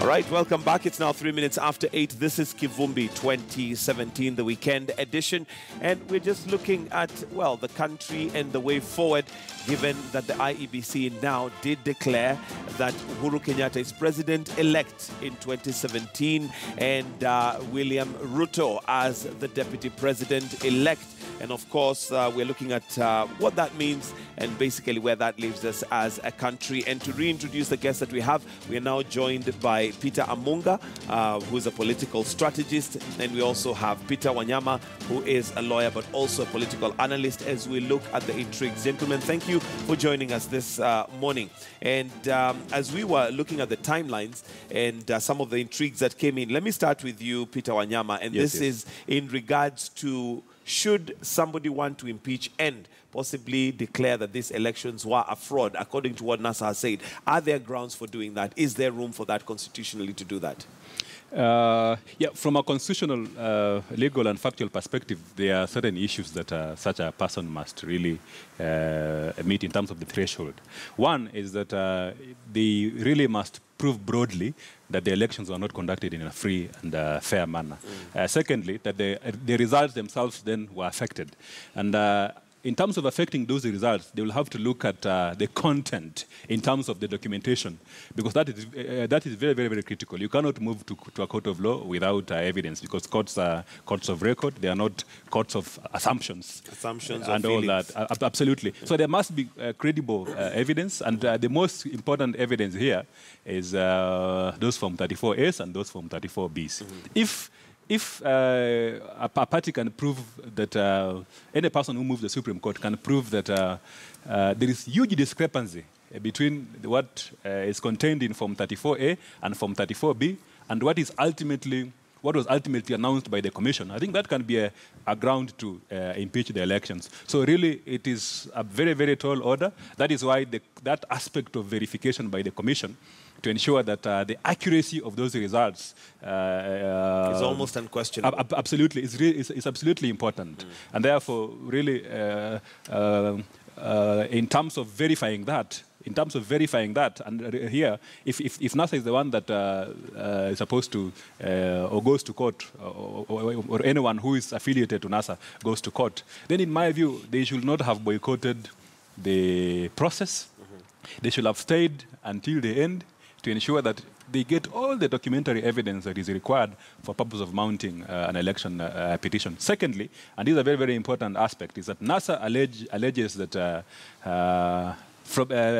right, welcome back. It's now 3 minutes after 8. This is Kivumbi 2017, the weekend edition. And we're just looking at, well, the country and the way forward, given that the IEBC now did declare that Uhuru Kenyatta is president-elect in 2017 and William Ruto as the deputy president-elect. And of course, we're looking at what that means and basically where that leaves us as a country. And to reintroduce the guests that we have, we are now joined by Peter Amunga, who's a political strategist. And we also have Peter Wanyama, who is a lawyer, but also a political analyst, as we look at the intrigues. Gentlemen, thank you for joining us this morning. And as we were looking at the timelines and some of the intrigues that came in, let me start with you, Peter Wanyama. And this is in regards to, should somebody want to impeach and possibly declare that these elections were a fraud, according to what NASA has said? Are there grounds for doing that? Is there room for that constitutionally to do that? Yeah, from a constitutional, legal and factual perspective, there are certain issues that such a person must really meet in terms of the threshold. One is that they really must prove broadly that the elections were not conducted in a free and fair manner. Secondly, that the results themselves then were affected. And in terms of affecting those results, they will have to look at the content in terms of the documentation, because that is very, very, very critical. You cannot move to a court of law without evidence, because courts are courts of record. They are not courts of assumptions. Assumptions and all that. Absolutely. So there must be credible evidence, and the most important evidence here is those Form 34As and those Form 34Bs. If a party can prove that any person who moves the Supreme Court can prove that there is huge discrepancy between what is contained in Form 34A and Form 34B and what was ultimately announced by the Commission, I think that can be a ground to impeach the elections. So really, it is a very, very tall order. That is why that aspect of verification by the Commission to ensure that the accuracy of those results is almost unquestionable. Absolutely, it's absolutely important. And therefore, really, in terms of verifying that, and here, if NASA is the one that is supposed to, or goes to court, or anyone who is affiliated to NASA goes to court, then in my view, they should not have boycotted the process. They should have stayed until the end to ensure that they get all the documentary evidence that is required for purpose of mounting an election petition. Secondly, and this is a very, very important aspect, is that NASA alleges that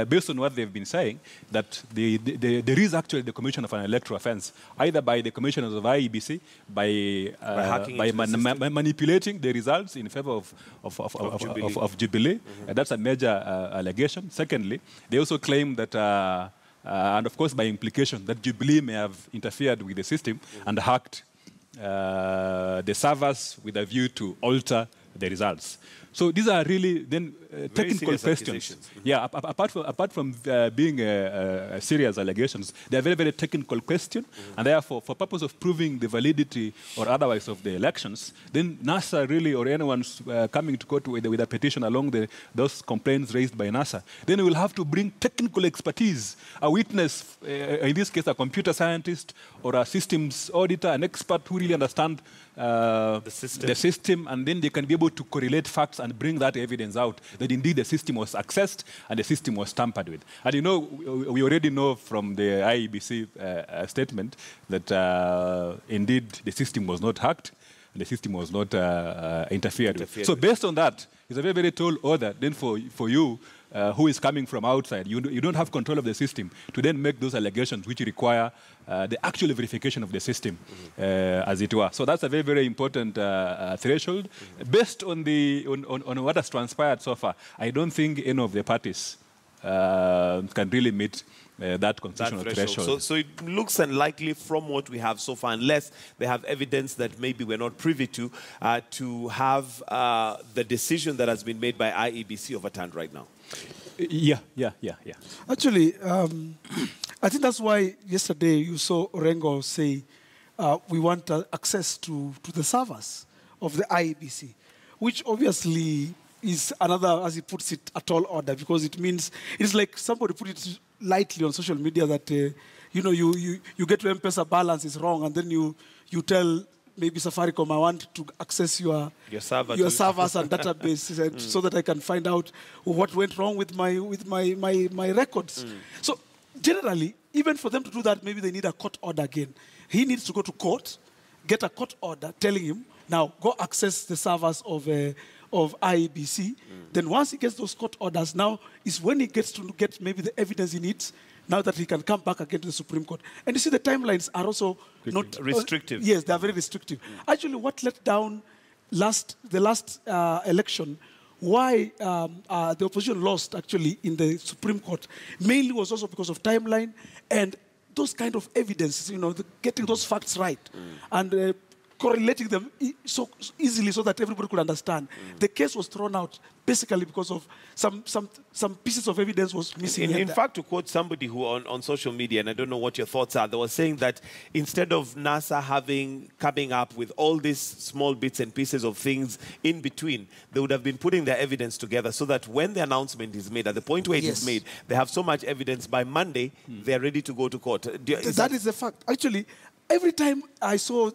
based on what they've been saying, that there is actually the commission of an electoral offense, either by the commissioners of IEBC, by manipulating the results in favor of Jubilee. That's a major allegation. Secondly, they also claim that and of course, by implication, that Jubilee may have interfered with the system and hacked the servers with a view to alter the results. So these are really then technical questions. Yeah, apart from being serious allegations, they are very, very technical questions. And therefore, for purpose of proving the validity or otherwise of the elections, then NASA really, or anyone coming to court with a petition along those complaints raised by NASA, then we will have to bring technical expertise, a witness, in this case, a computer scientist or a systems auditor, an expert who really understands the system, and then they can be able to correlate facts and bring that evidence out that indeed the system was accessed and the system was tampered with. And you know, we already know from the IEBC statement that indeed the system was not hacked and the system was not interfered with. So based on that, it's a very, very tall order then for you who is coming from outside. You don't have control of the system to then make those allegations which require the actual verification of the system, as it were. So that's a very, very important threshold. Based on what has transpired so far, I don't think any of the parties can really meet that constitutional threshold. So it looks unlikely from what we have so far, unless they have evidence that maybe we're not privy to have the decision that has been made by IEBC overturned right now. Yeah. Actually, I think that's why yesterday you saw Orengo say we want access to the servers of the IEBC, which obviously is another, as he puts it, a tall order, because it means it's like somebody put it lightly on social media that you get to M-Pesa balance is wrong, and then you tell maybe Safaricom, I want to access your servers and databases, and so that I can find out what went wrong with my records. So generally, even for them to do that, maybe they need a court order again. He needs to go to court, get a court order telling him, now go access the servers of IEBC. Then once he gets those court orders, now is when he gets to get maybe the evidence he needs, now that he can come back again to the Supreme Court. And you see the timelines are also not restrictive. Yes, they are very restrictive. Actually, what let down the last election, why the opposition lost actually in the Supreme Court, mainly was also because of timeline and those kind of evidence, getting those facts right and correlating them so easily so that everybody could understand. The case was thrown out basically because of some pieces of evidence was missing. In fact, to quote somebody who on social media, and I don't know what your thoughts are, they were saying that instead of NASA coming up with all these small bits and pieces of things in between, they would have been putting their evidence together so that when the announcement is made, at the point where it is made, they have so much evidence by Monday, they're ready to go to court. That is the fact. Actually, every time I saw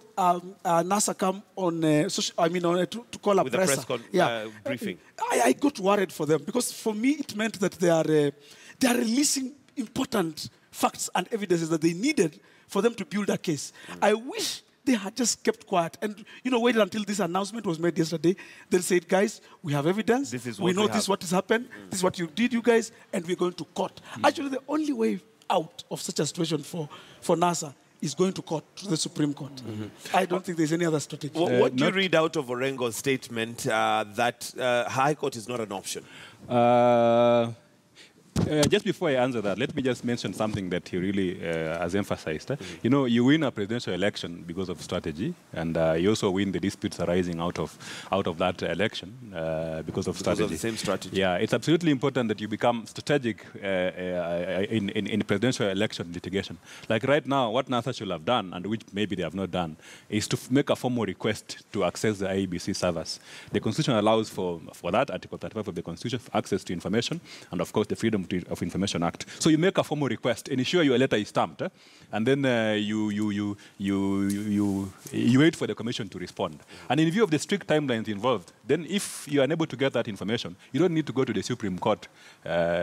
NASA come on, to call a press briefing, I got worried for them because for me it meant that they are releasing important facts and evidences that they needed for them to build a case. I wish they had just kept quiet and waited until this announcement was made yesterday. They said, guys, we have evidence. We know this is what has happened. This is what you did, you guys, and we're going to court. Actually, the only way out of such a situation for NASA is going to court, to the Supreme Court. I don't think there's any other strategy. What do you read out of Orengo's statement that High Court is not an option? Just before I answer that, let me just mention something that he really has emphasized. You win a presidential election because of strategy, and you also win the disputes arising out of that election because of strategy. Because of the same strategy. Yeah, it's absolutely important that you become strategic in presidential election litigation. Like right now, what NASA should have done, and which maybe they have not done, is to make a formal request to access the IEBC servers. The Constitution allows for that, Article 35 of the Constitution, for access to information, and of course the Freedom of Information Act. So you make a formal request, and ensure your letter is stamped, and then you wait for the Commission to respond. And in view of the strict timelines involved, then if you are unable to get that information, you don't need to go to the Supreme Court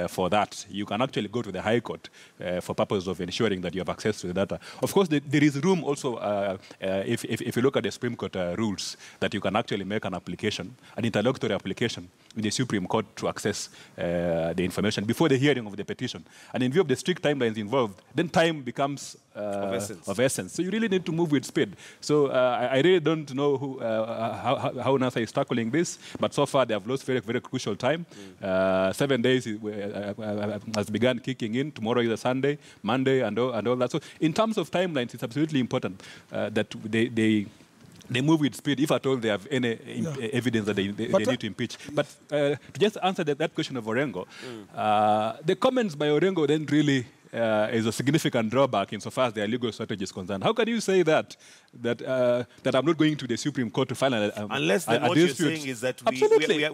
for that. You can actually go to the High Court for purpose of ensuring that you have access to the data. Of course, there is room also, if you look at the Supreme Court rules, that you can actually make an application, an interlocutory application in the Supreme Court to access the information before the hearing of the petition. And in view of the strict timelines involved, then time becomes of essence. So you really need to move with speed. So I really don't know how NASA is tackling this, but so far they have lost very, very crucial time. 7 days has begun kicking in. Tomorrow is a Sunday, Monday, and all that. So in terms of timelines, it's absolutely important that they move with speed, if at all they have any evidence that they need to impeach. But to just answer that question of Orengo, the comments by Orengo then really is a significant drawback insofar as their legal strategy is concerned. How can you say that I'm not going to the Supreme Court to file unless what you're saying is that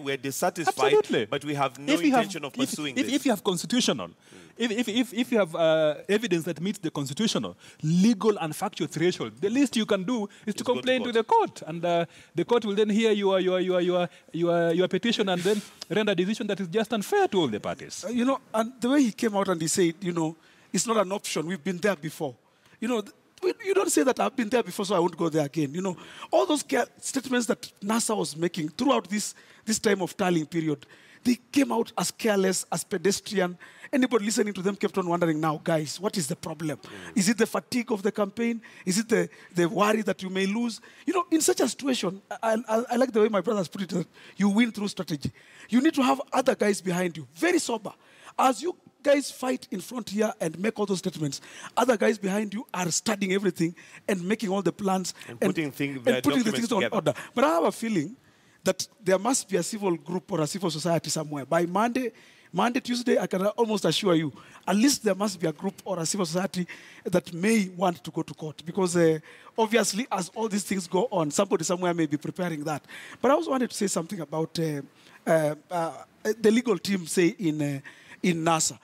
we're dissatisfied, but we have no intention of pursuing this. If you have constitutional, if you have evidence that meets the constitutional, legal and factual threshold, the least you can do is to complain to the court, and the court will then hear your petition and then render a decision that is just and fair to all the parties. And the way he came out and he said, it's not an option. We've been there before. You don't say that I've been there before, so I won't go there again. All those statements that NASA was making throughout this time of tallying period, they came out as careless, as pedestrian. Anybody listening to them kept on wondering, now, guys, what is the problem? Is it the fatigue of the campaign? Is it the worry that you may lose? In such a situation, I like the way my brothers put it, that you win through strategy. You need to have other guys behind you, very sober. As you guys fight in front here and make all those statements, other guys behind you are studying everything and making all the plans and putting the things on order. But I have a feeling that there must be a civil group or a civil society somewhere. By Monday, Tuesday, I can almost assure you, at least there must be a group or a civil society that may want to go to court. Because obviously, as all these things go on, somebody somewhere may be preparing that. But I also wanted to say something about the legal team, say, in NASA.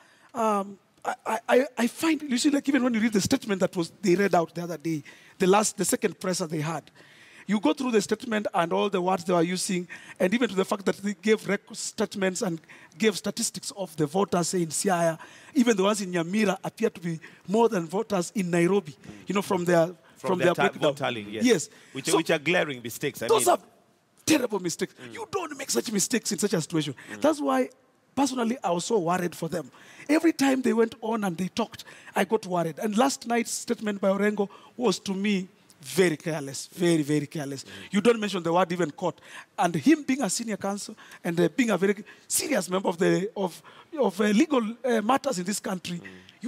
I find, you see, like even when you read the statement that they read out the other day, the second presser they had, you go through the statement and all the words they were using, and even to the fact that they gave statements and gave statistics of the voters in Siaya, even the ones in Nyamira appear to be more than voters in Nairobi, you know, from their breakdown. Vote tallying, yes. Yes. Which are glaring mistakes. Those are terrible mistakes. You don't make such mistakes in such a situation. That's why, personally, I was so worried for them. Every time they went on and they talked, I got worried. And last night's statement by Orengo was, to me, very careless, very, very careless. You don't mention the word even court. And him being a senior counsel and being a very serious member of legal matters in this country,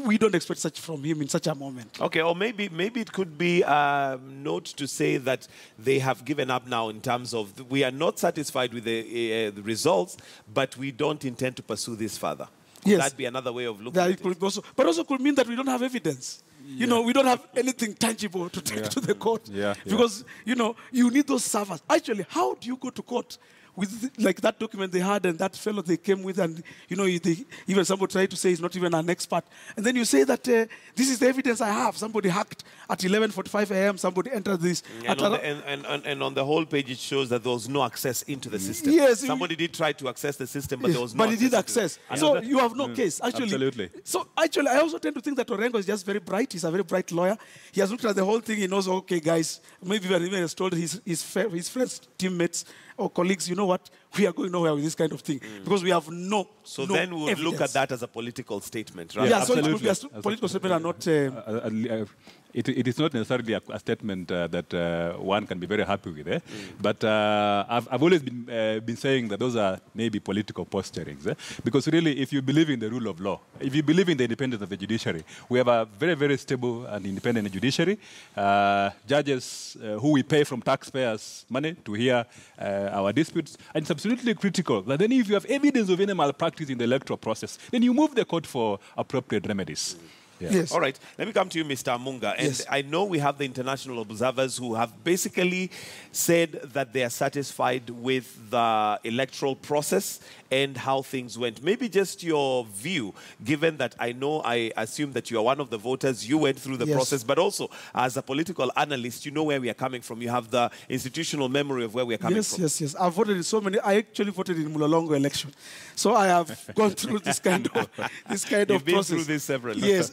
we don't expect such from him in such a moment. Okay, or maybe it could be a note to say that they have given up now in terms of we are not satisfied with the results, but we don't intend to pursue this further. Could that be another way of looking at it? But also could mean that we don't have evidence. You know, we don't have anything tangible to take to the court. Because, you know, you need those servers. Actually, how do you go to court with, like, that document they had and that fellow they came with, and, you know, even somebody tried to say he's not even an expert. And then you say that this is the evidence I have. Somebody hacked at 11:45 a.m. Somebody entered this. And on the whole page, it shows that there was no access into the system. Yes. Somebody did try to access the system, but there was no access. But he did access. So you have no case. Actually, absolutely. So actually, I also tend to think that Orengo is just very bright. He's a very bright lawyer. He has looked at the whole thing. He knows, okay, guys, maybe even has told his friends, teammates, or colleagues, you know what, we are going nowhere with this kind of thing because we have no then we would look at that as a political statement, right? Yeah, absolutely. So it would be a political statement and not... It is not necessarily a statement that one can be very happy with, but I've always been saying that those are maybe political posturings, because really, if you believe in the rule of law, if you believe in the independence of the judiciary, we have a very, very stable and independent judiciary, judges who we pay from taxpayers' money to hear our disputes, and it's absolutely critical that then if you have evidence of any malpractice in the electoral process, then you move the court for appropriate remedies. Yeah. Yes. All right. Let me come to you, Mr. Munga. And I know we have the international observers who have basically said that they are satisfied with the electoral process and how things went. Maybe just your view, given that I assume that you are one of the voters, you went through the process, but also as a political analyst, you know where we are coming from. You have the institutional memory of where we are coming from. Yes. I've voted in so many. I actually voted in Mulolongo election. So I have gone through this kind of process. You've been through this several times. Yes.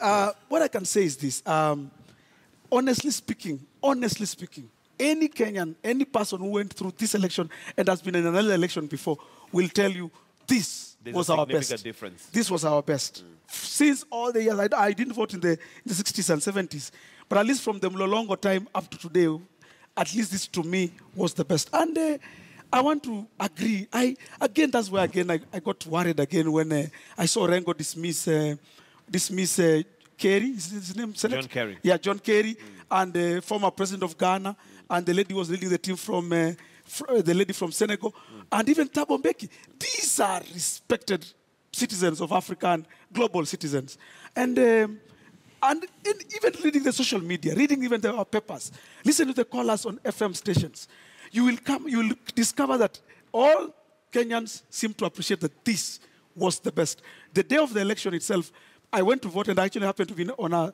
What I can say is this. Honestly speaking, any Kenyan, any person who went through this election and has been in another election before will tell you this was our best. Difference. This was our best. Since all the years, I didn't vote in the 60s and 70s, but at least from the Mlolongo time up to today, at least this to me was the best. And I want to agree. That's where I got worried again when I saw Rengo dismiss Kerry, is his name? John Kerry. Yeah, John Kerry, and the former president of Ghana, and the lady was leading the team from the lady from Senegal, and even Thabo Mbeki. These are respected citizens of Africa and global citizens. And even reading the social media, reading even our papers, listen to the callers on FM stations, you will discover that all Kenyans seem to appreciate that this was the best. The day of the election itself, I went to vote, and I actually happened to be on a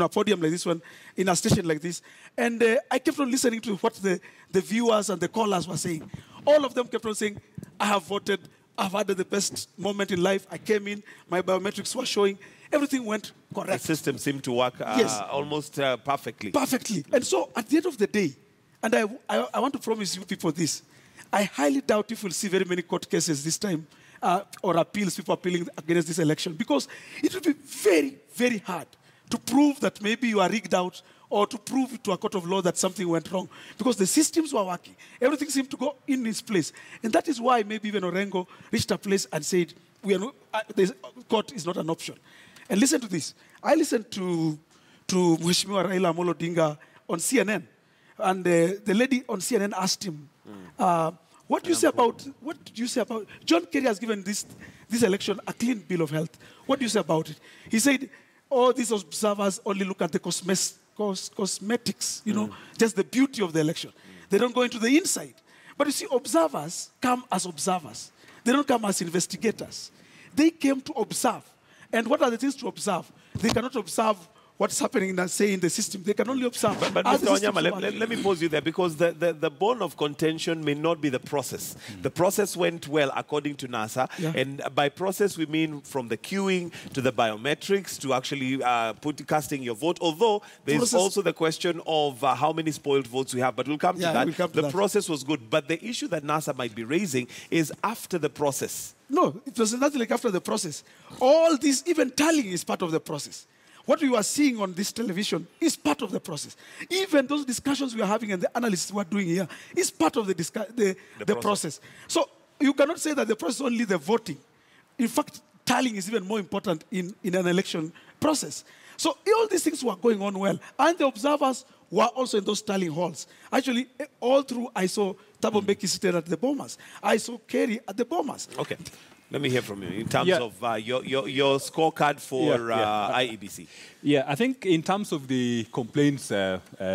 podium like this one, in a station like this. And I kept on listening to what the viewers and the callers were saying. All of them kept on saying, I have voted, I've had the best moment in life. I came in, my biometrics were showing, everything went correct. The system seemed to work almost perfectly. Perfectly. And so at the end of the day, and I want to promise you people this, I highly doubt if we'll see very many court cases this time, or appeals, people appealing against this election, because it will be very, very hard to prove that maybe you are rigged out or to prove to a court of law that something went wrong, because the systems were working. Everything seemed to go in its place. And that is why maybe even Orengo reached a place and said, the court is not an option. And listen to this. I listened to Mheshimiwa Raila Amolo Odinga on CNN, and the lady on CNN asked him, what do you say about John Kerry has given this election a clean bill of health? What do you say about it? He said, all these observers only look at the cosmetics, just the beauty of the election. They don't go into the inside. But you see, observers come as observers. They don't come as investigators. They came to observe. And what are the things to observe? They cannot observe what's happening in the system. They can only observe. But Mr. Wanyama, let me pause you there, because the bone of contention may not be the process. The process went well according to NASA, and by process we mean from the queuing to the biometrics to actually casting your vote, although there's also the question of how many spoiled votes we have, but we'll come to that. The process was good, but the issue that NASA might be raising is after the process. No, it was nothing like after the process. All this, even tallying, is part of the process. What we are seeing on this television is part of the process. Even those discussions we are having and the analysis we are doing here is part of the process. So you cannot say that the process is only the voting. In fact, tallying is even more important in an election process. So all these things were going on well. And the observers were also in those tallying halls. Actually, all through, I saw Thabo Mbeki seated at the Bomas. I saw Kerry at the Bomas. Okay. Let me hear from you in terms of your scorecard for IEBC. Yeah, I think in terms of the complaints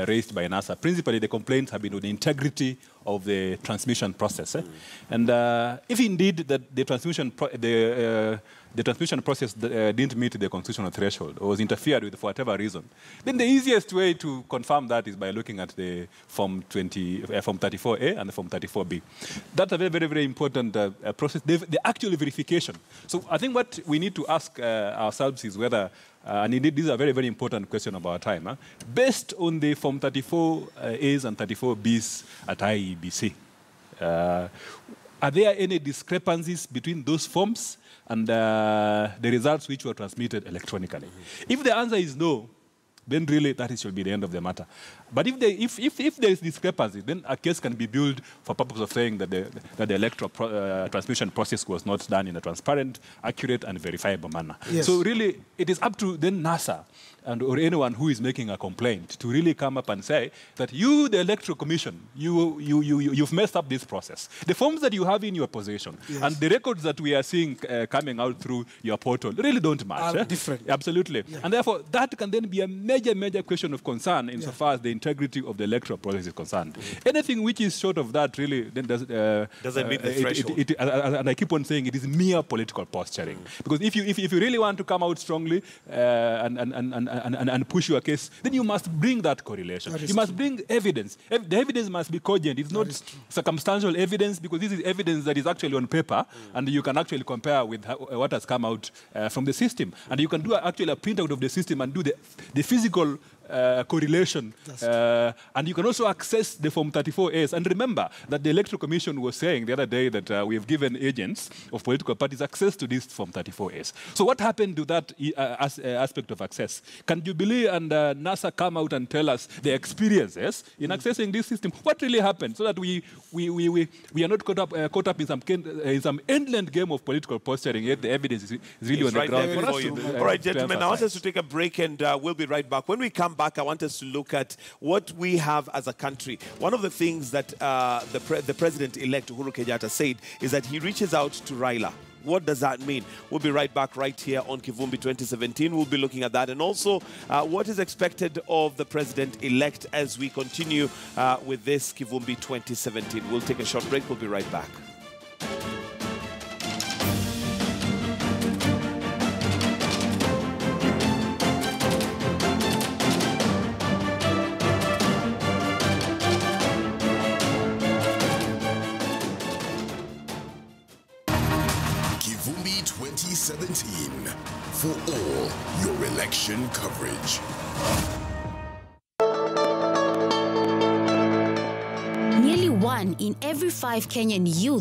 raised by NASA, principally the complaints have been on the integrity of the transmission process. And if indeed that the transmission process didn't meet the constitutional threshold or was interfered with for whatever reason, then the easiest way to confirm that is by looking at the Form 34A and the Form 34B. That's a very, very, very important process, the actual verification. So I think what we need to ask ourselves is whether, and indeed this is a very, very important question of our time, based on the Form 34As and 34Bs at IEBC, are there any discrepancies between those forms and the results which were transmitted electronically? If the answer is no, then really that should be the end of the matter. But if there is discrepancy, then a case can be built for purpose of saying that the electoral transmission process was not done in a transparent, accurate, and verifiable manner. Yes. So really, it is up to then NASA or anyone who is making a complaint to really come up and say that you, the Electoral Commission, you've messed up this process. The forms that you have in your possession and the records that we are seeing coming out through your portal really don't match. Are different. Absolutely. Yeah. And therefore, that can then be a major, major question of concern insofar as the integrity of the electoral process is concerned. Anything which is short of that really then doesn't meet the threshold. And I keep on saying it is mere political posturing. Because if you really want to come out strongly and push your case, then you must bring that correlation. You must bring evidence. The evidence must be cogent. It's not circumstantial evidence, because this is evidence that is actually on paper, and you can actually compare with what has come out from the system. And you can do actually a printout of the system and do the physical correlation. And you can also access the Form 34As. And remember that the Electoral Commission was saying the other day that we have given agents of political parties access to this Form 34As. So what happened to that aspect of access? Can Jubilee and NASA come out and tell us their experiences in accessing this system? What really happened? So that we are not caught up in some endless game of political posturing, yet the evidence is really on the ground for us. All right, gentlemen, I want us to take a break, and we'll be right back. When we come back, I want us to look at what we have as a country. One of the things that the President-elect Uhuru Kenyatta said is that he reaches out to Raila. What does that mean? We'll be right back right here on Kivumbi 2017. We'll be looking at that, and also what is expected of the President-elect as we continue with this Kivumbi 2017. We'll take a short break. We'll be right back. Kivumbi 2017, for all your election coverage. Nearly 1 in every 5 Kenyan youth